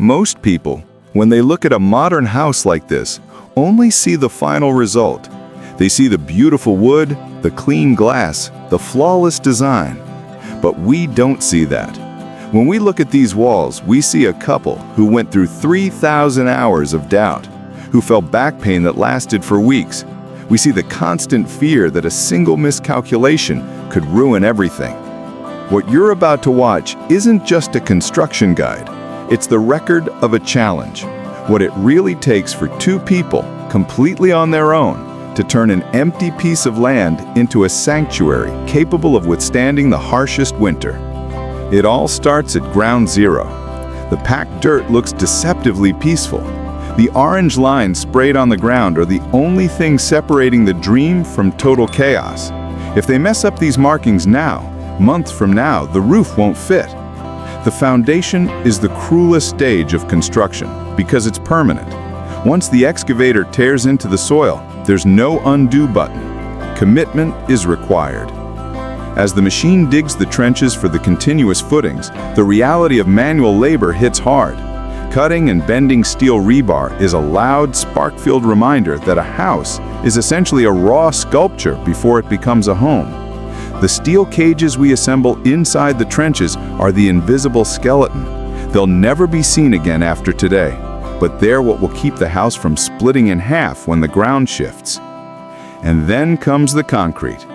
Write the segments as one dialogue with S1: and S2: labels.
S1: Most people, when they look at a modern house like this, only see the final result. They see the beautiful wood, the clean glass, the flawless design. But we don't see that. When we look at these walls, we see a couple who went through 3,000 hours of doubt, who felt back pain that lasted for weeks. We see the constant fear that a single miscalculation could ruin everything. What you're about to watch isn't just a construction guide. It's the record of a challenge. What it really takes for two people, completely on their own, to turn an empty piece of land into a sanctuary capable of withstanding the harshest winter. It all starts at ground zero. The packed dirt looks deceptively peaceful. The orange lines sprayed on the ground are the only thing separating the dream from total chaos. If they mess up these markings now, months from now, the roof won't fit. The foundation is the cruelest stage of construction because it's permanent. Once the excavator tears into the soil, there's no undo button. Commitment is required. As the machine digs the trenches for the continuous footings, the reality of manual labor hits hard. Cutting and bending steel rebar is a loud, spark-filled reminder that a house is essentially a raw sculpture before it becomes a home. The steel cages we assemble inside the trenches are the invisible skeleton. They'll never be seen again after today, but they're what will keep the house from splitting in half when the ground shifts. And then comes the concrete.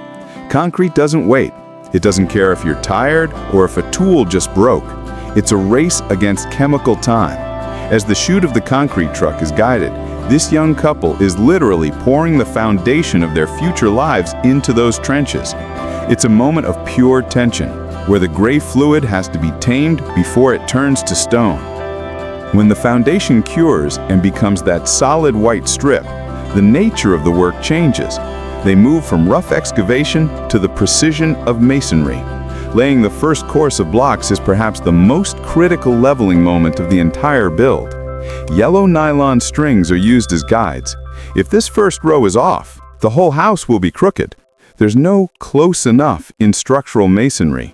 S1: Concrete doesn't wait. It doesn't care if you're tired or if a tool just broke. It's a race against chemical time. As the chute of the concrete truck is guided, this young couple is literally pouring the foundation of their future lives into those trenches. It's a moment of pure tension, where the gray fluid has to be tamed before it turns to stone. When the foundation cures and becomes that solid white strip, the nature of the work changes. They move from rough excavation to the precision of masonry. Laying the first course of blocks is perhaps the most critical leveling moment of the entire build. Yellow nylon strings are used as guides. If this first row is off, the whole house will be crooked. There's no close enough in structural masonry.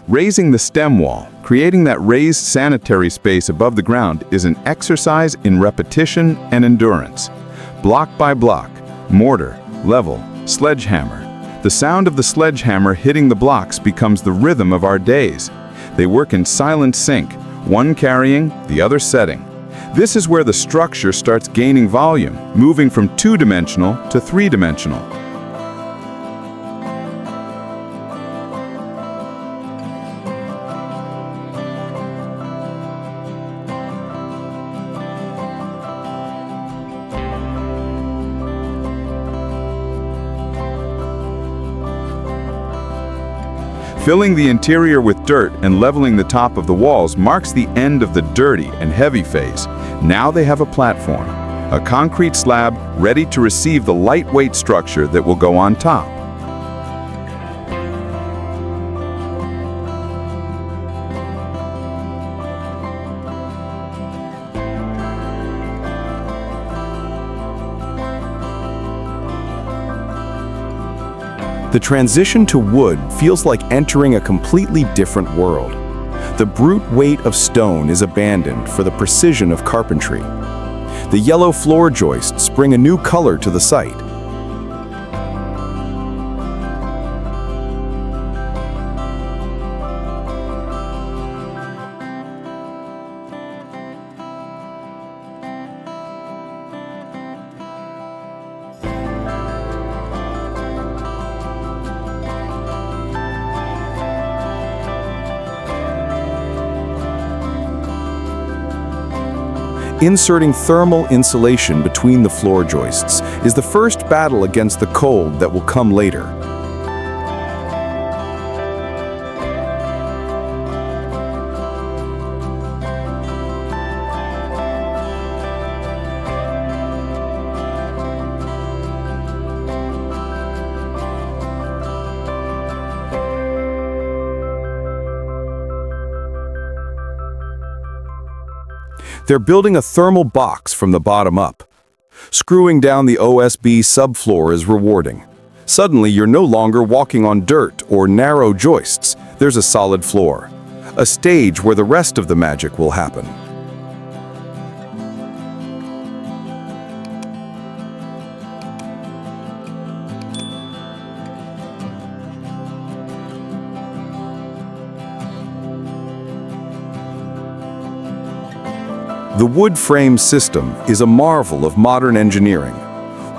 S1: Raising the stem wall, creating that raised sanitary space above the ground, is an exercise in repetition and endurance. Block by block, mortar, level, sledgehammer. The sound of the sledgehammer hitting the blocks becomes the rhythm of our days. They work in silent sync, one carrying, the other setting. This is where the structure starts gaining volume, moving from two-dimensional to three-dimensional. Filling the interior with dirt and leveling the top of the walls marks the end of the dirty and heavy phase. Now they have a platform, a concrete slab ready to receive the lightweight structure that will go on top.
S2: The transition to wood feels like entering a completely different world. The brute weight of stone is abandoned for the precision of carpentry. The yellow floor joists bring a new color to the site. Inserting thermal insulation between the floor joists is the first battle against the cold that will come later. They're building a thermal box from the bottom up. Screwing down the OSB subfloor is rewarding. Suddenly, you're no longer walking on dirt or narrow joists. There's a solid floor, a stage where the rest of the magic will happen. The wood frame system is a marvel of modern engineering.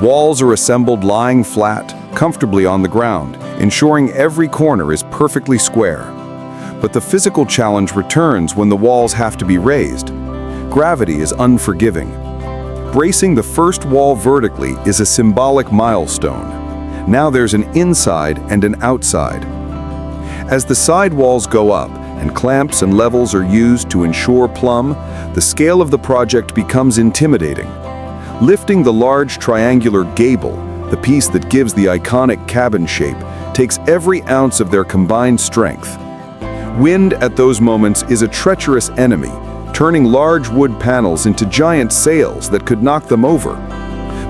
S2: Walls are assembled lying flat, comfortably on the ground, ensuring every corner is perfectly square. But the physical challenge returns when the walls have to be raised. Gravity is unforgiving. Bracing the first wall vertically is a symbolic milestone. Now there's an inside and an outside. As the side walls go up and clamps and levels are used to ensure plumb, the scale of the project becomes intimidating. Lifting the large triangular gable, the piece that gives the iconic cabin shape, takes every ounce of their combined strength. Wind at those moments is a treacherous enemy, turning large wood panels into giant sails that could knock them over.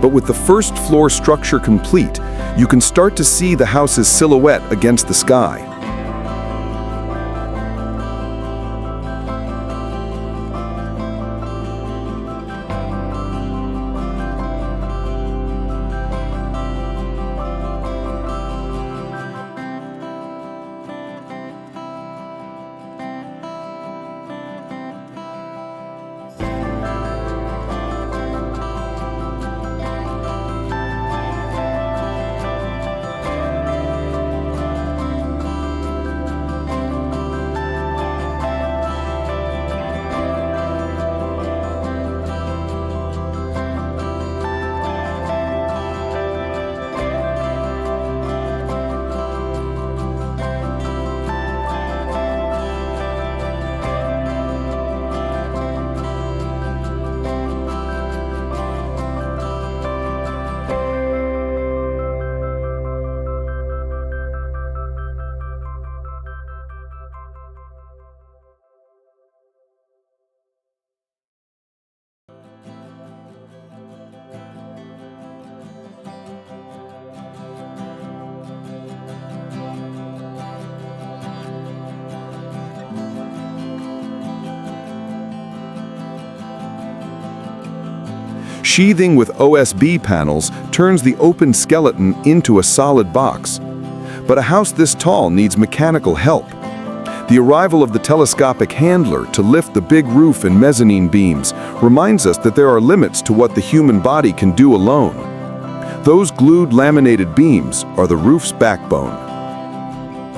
S2: But with the first floor structure complete, you can start to see the house's silhouette against the sky. Sheathing with OSB panels turns the open skeleton into a solid box. But a house this tall needs mechanical help. The arrival of the telescopic handler to lift the big roof and mezzanine beams reminds us that there are limits to what the human body can do alone. Those glued laminated beams are the roof's backbone.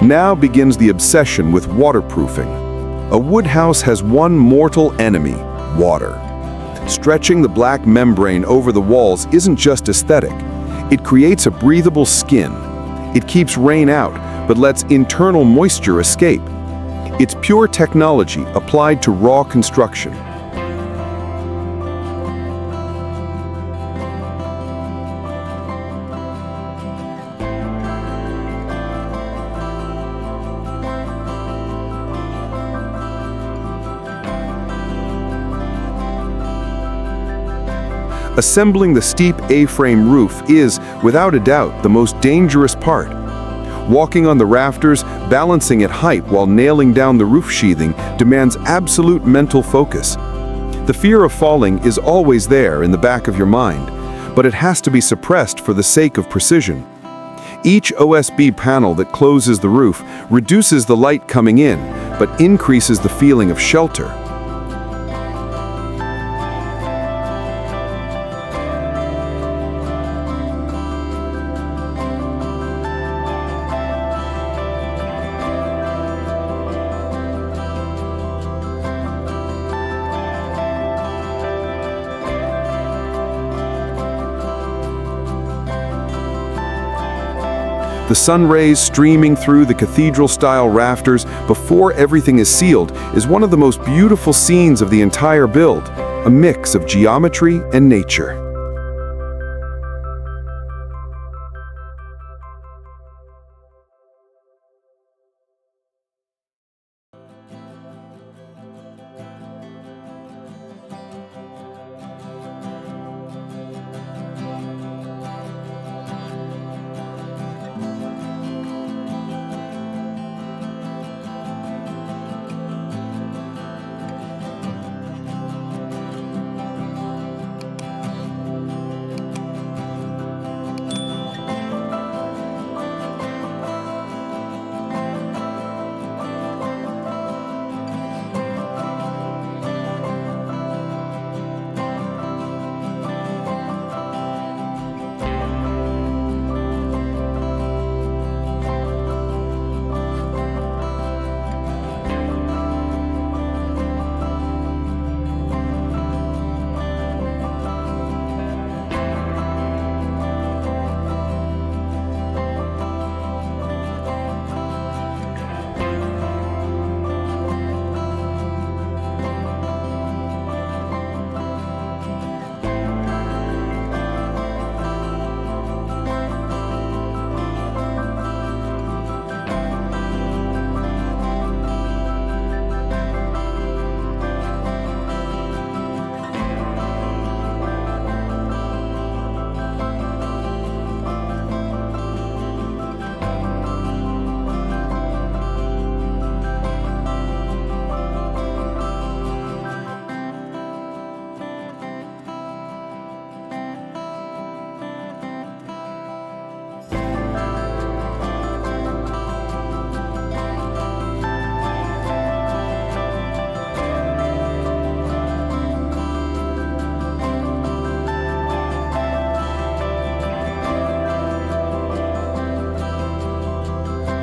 S2: Now begins the obsession with waterproofing. A wood house has one mortal enemy: water. Stretching the black membrane over the walls isn't just aesthetic. It creates a breathable skin. It keeps rain out, but lets internal moisture escape. It's pure technology applied to raw construction. Assembling the steep A-frame roof is, without a doubt, the most dangerous part. Walking on the rafters, balancing at height while nailing down the roof sheathing demands absolute mental focus. The fear of falling is always there in the back of your mind, but it has to be suppressed for the sake of precision. Each OSB panel that closes the roof reduces the light coming in, but increases the feeling of shelter. The sun rays streaming through the cathedral-style rafters before everything is sealed is one of the most beautiful scenes of the entire build, a mix of geometry and nature.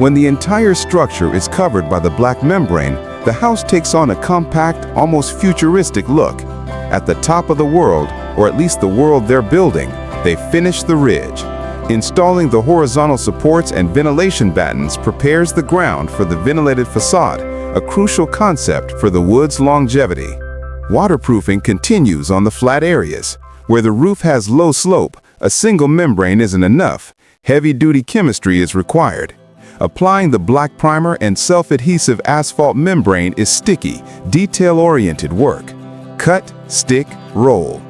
S2: When the entire structure is covered by the black membrane, the house takes on a compact, almost futuristic look. At the top of the world, or at least the world they're building, they finish the ridge. Installing the horizontal supports and ventilation battens prepares the ground for the ventilated facade, a crucial concept for the wood's longevity. Waterproofing continues on the flat areas. Where the roof has low slope, a single membrane isn't enough. Heavy-duty chemistry is required. Applying the black primer and self-adhesive asphalt membrane is sticky, detail-oriented work. Cut, stick, roll.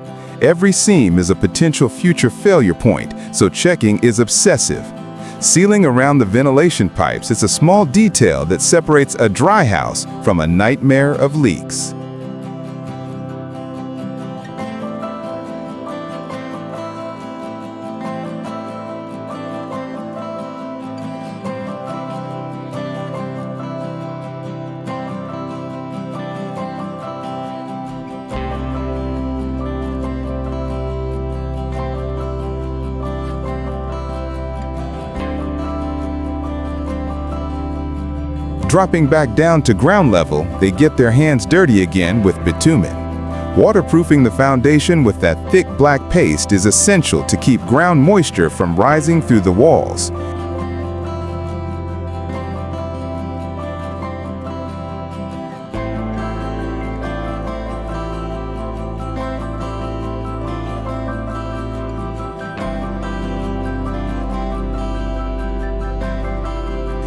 S2: Every seam is a potential future failure point, so checking is obsessive. Sealing around the ventilation pipes is a small detail that separates a dry house from a nightmare of leaks. Dropping back down to ground level, they get their hands dirty again with bitumen. Waterproofing the foundation with that thick black paste is essential to keep ground moisture from rising through the walls.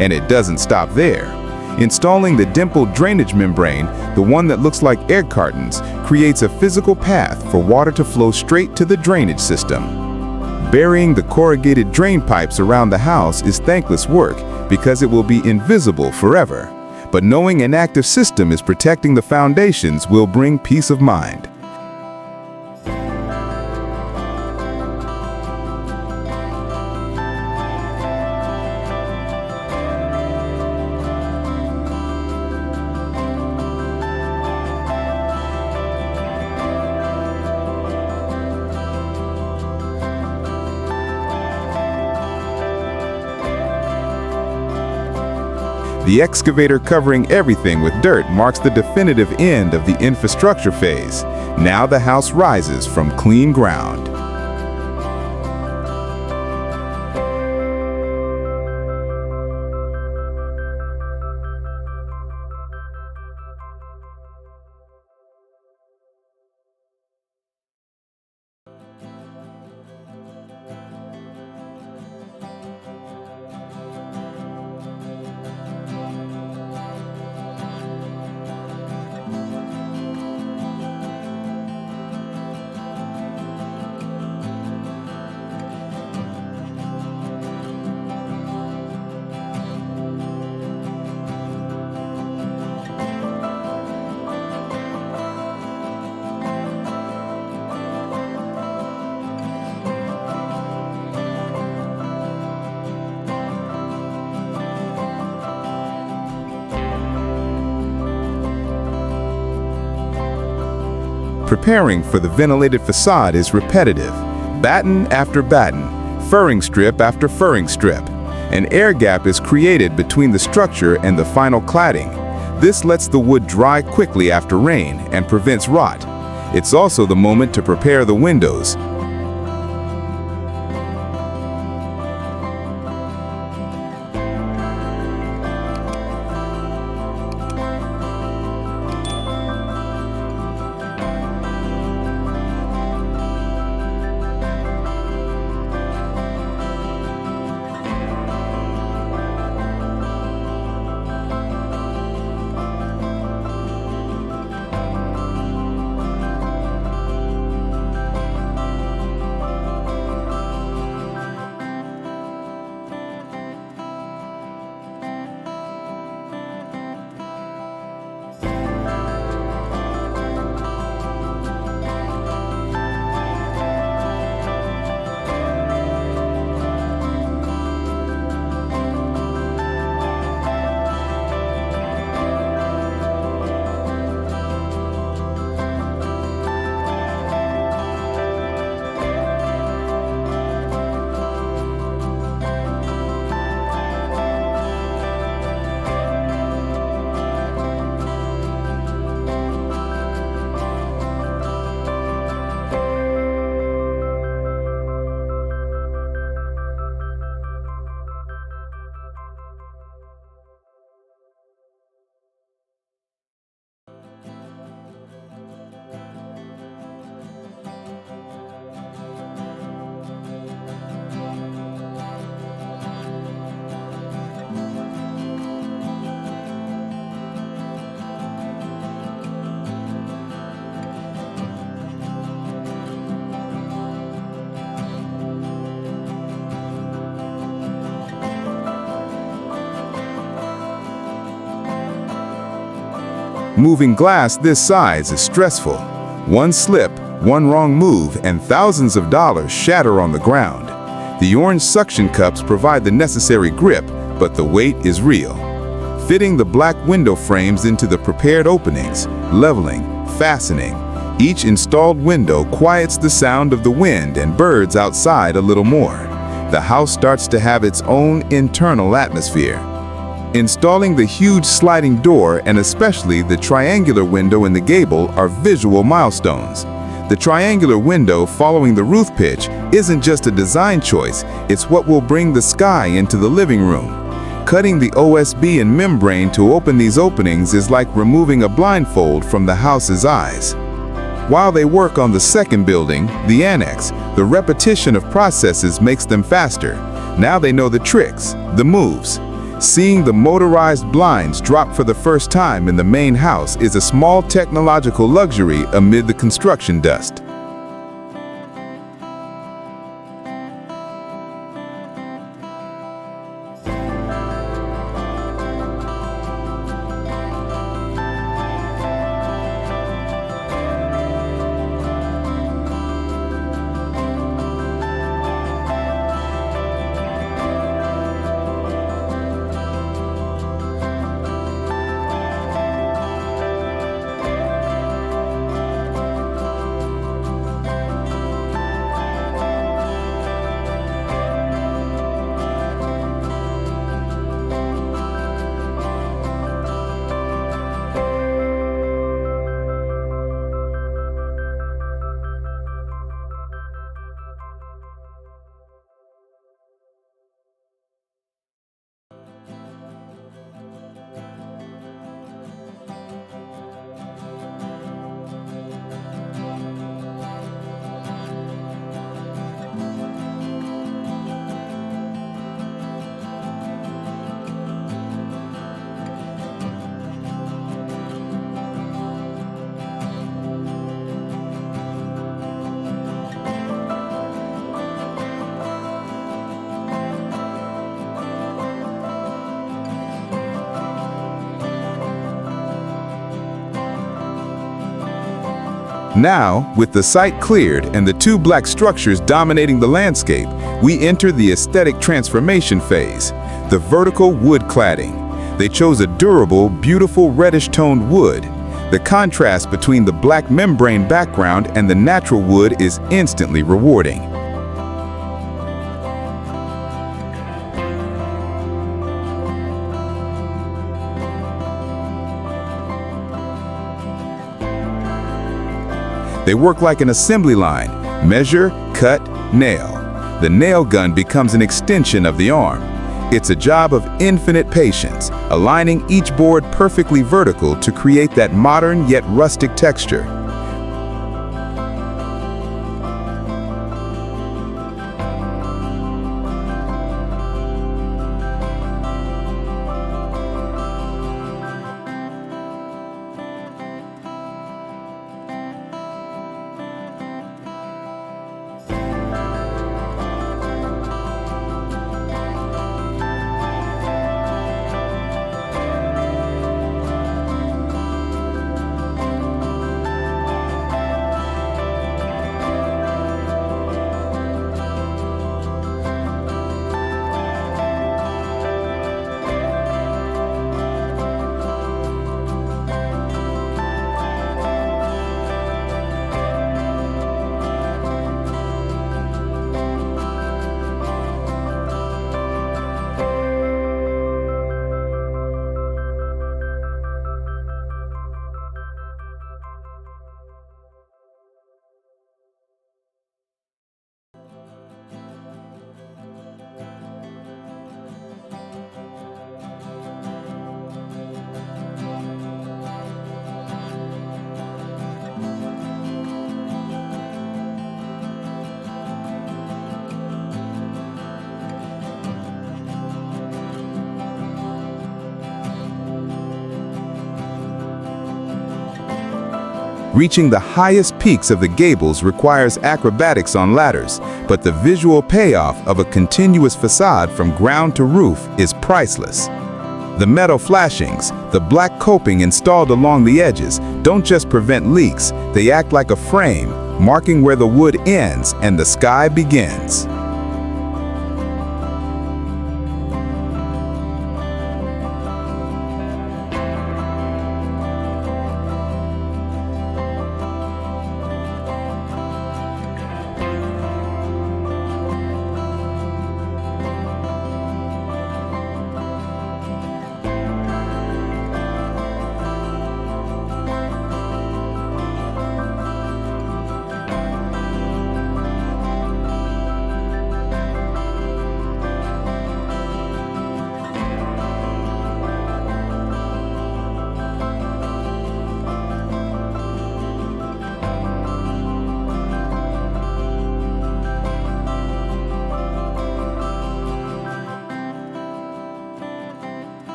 S2: And it doesn't stop there. Installing the dimpled drainage membrane, the one that looks like egg cartons, creates a physical path for water to flow straight to the drainage system. Burying the corrugated drain pipes around the house is thankless work because it will be invisible forever. But knowing an active system is protecting the foundations will bring peace of mind. The excavator covering everything with dirt marks the definitive end of the infrastructure phase. Now the house rises from clean ground. Preparing for the ventilated facade is repetitive. Batten after batten, furring strip after furring strip. An air gap is created between the structure and the final cladding. This lets the wood dry quickly after rain and prevents rot. It's also the moment to prepare the windows.
S1: Moving glass this size is stressful. One slip, one wrong move, and thousands of dollars shatter on the ground. The orange suction cups provide the necessary grip, but the weight is real. Fitting the black window frames into the prepared openings, leveling, fastening. Each installed window quiets the sound of the wind and birds outside a little more. The house starts to have its own internal atmosphere. Installing the huge sliding door and especially the triangular window in the gable are visual milestones. The triangular window following the roof pitch isn't just a design choice, it's what will bring the sky into the living room. Cutting the OSB and membrane to open these openings is like removing a blindfold from the house's eyes. While they work on the second building, the annex, the repetition of processes makes them faster. Now they know the tricks, the moves. Seeing the motorized blinds drop for the first time in the main house is a small technological luxury amid the construction dust. Now, with the site cleared and the two black structures dominating the landscape, we enter the aesthetic transformation phase, the vertical wood cladding. They chose a durable, beautiful reddish-toned wood. The contrast between the black membrane background and the natural wood is instantly rewarding. They work like an assembly line: measure, cut, nail. The nail gun becomes an extension of the arm. It's a job of infinite patience, aligning each board perfectly vertical to create that modern yet rustic texture. Reaching the highest peaks of the gables requires acrobatics on ladders, but the visual payoff of a continuous facade from ground to roof is priceless.
S3: The metal flashings, the black coping installed along the edges, don't just prevent leaks, they act like a frame, marking where the wood ends and the sky begins.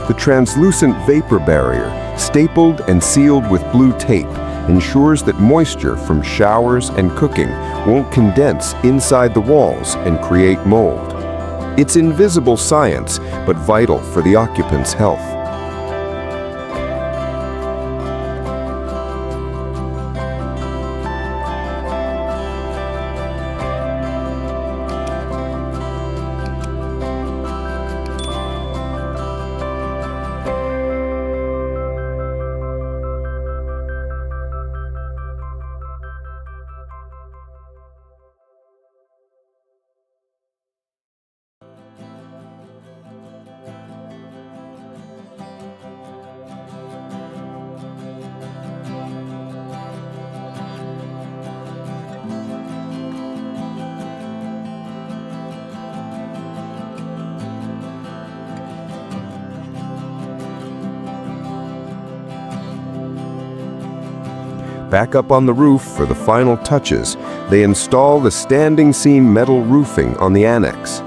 S4: The translucent vapor barrier, stapled and sealed with blue tape, ensures that moisture from showers and cooking won't condense inside the walls and create mold. It's invisible science, but vital for the occupant's health. Back up on the roof for the final touches, they install the standing seam metal roofing on the annex.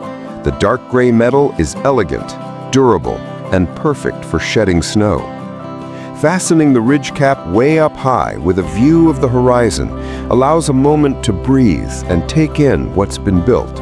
S4: The dark gray metal is elegant, durable, and perfect for shedding snow. Fastening the ridge cap way up high with a view of the horizon allows a moment to breathe and take in what's been built.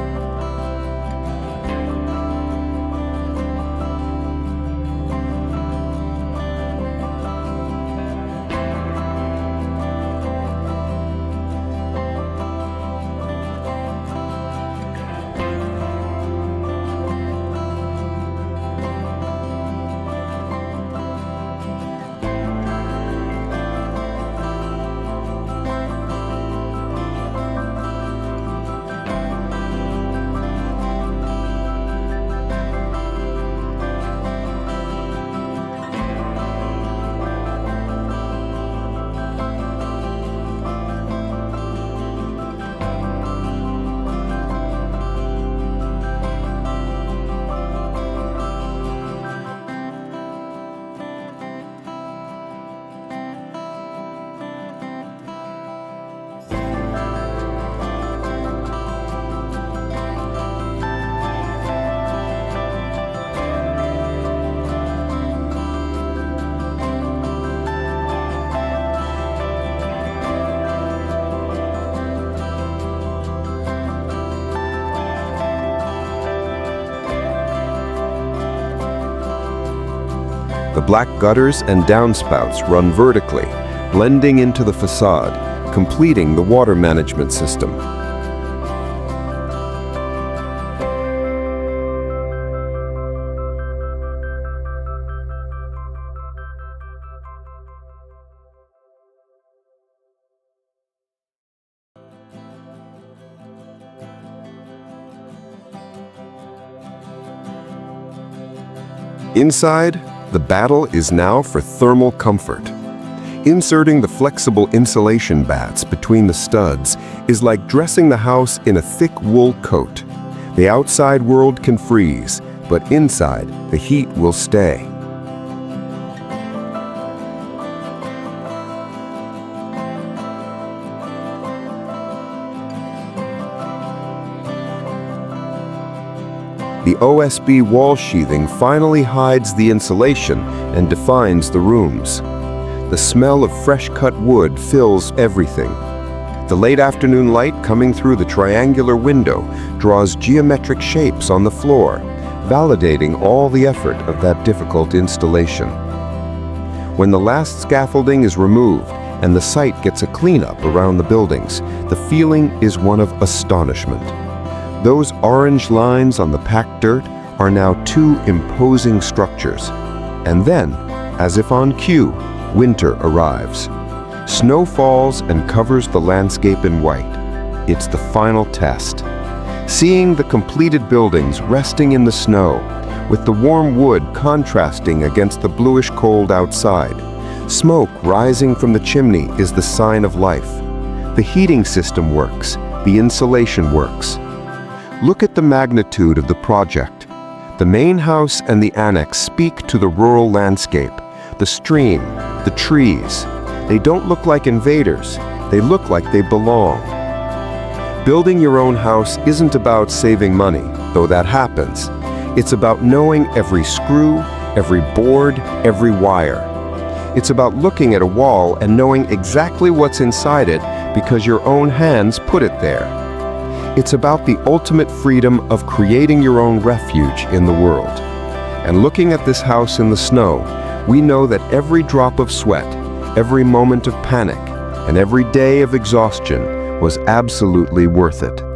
S4: The black gutters and downspouts run vertically, blending into the facade, completing the water management system. Inside, the battle is now for thermal comfort. Inserting the flexible insulation bats between the studs is like dressing the house in a thick wool coat. The outside world can freeze, but inside, the heat will stay. The OSB wall sheathing finally hides the insulation and defines the rooms. The smell of fresh-cut wood fills everything. The late afternoon light coming through the triangular window draws geometric shapes on the floor, validating all the effort of that difficult installation. When the last scaffolding is removed and the site gets a cleanup around the buildings, the feeling is one of astonishment. Those orange lines on the packed dirt are now two imposing structures. And then, as if on cue, winter arrives. Snow falls and covers the landscape in white. It's the final test. Seeing the completed buildings resting in the snow, with the warm wood contrasting against the bluish cold outside, smoke rising from the chimney is the sign of life. The heating system works, the insulation works. Look at the magnitude of the project. The main house and the annex speak to the rural landscape, the stream, the trees. They don't look like invaders, they look like they belong. Building your own house isn't about saving money, though that happens. It's about knowing every screw, every board, every wire. It's about looking at a wall and knowing exactly what's inside it because your own hands put it there. It's about the ultimate freedom of creating your own refuge in the world. And looking at this house in the snow, we know that every drop of sweat, every moment of panic, and every day of exhaustion was absolutely worth it.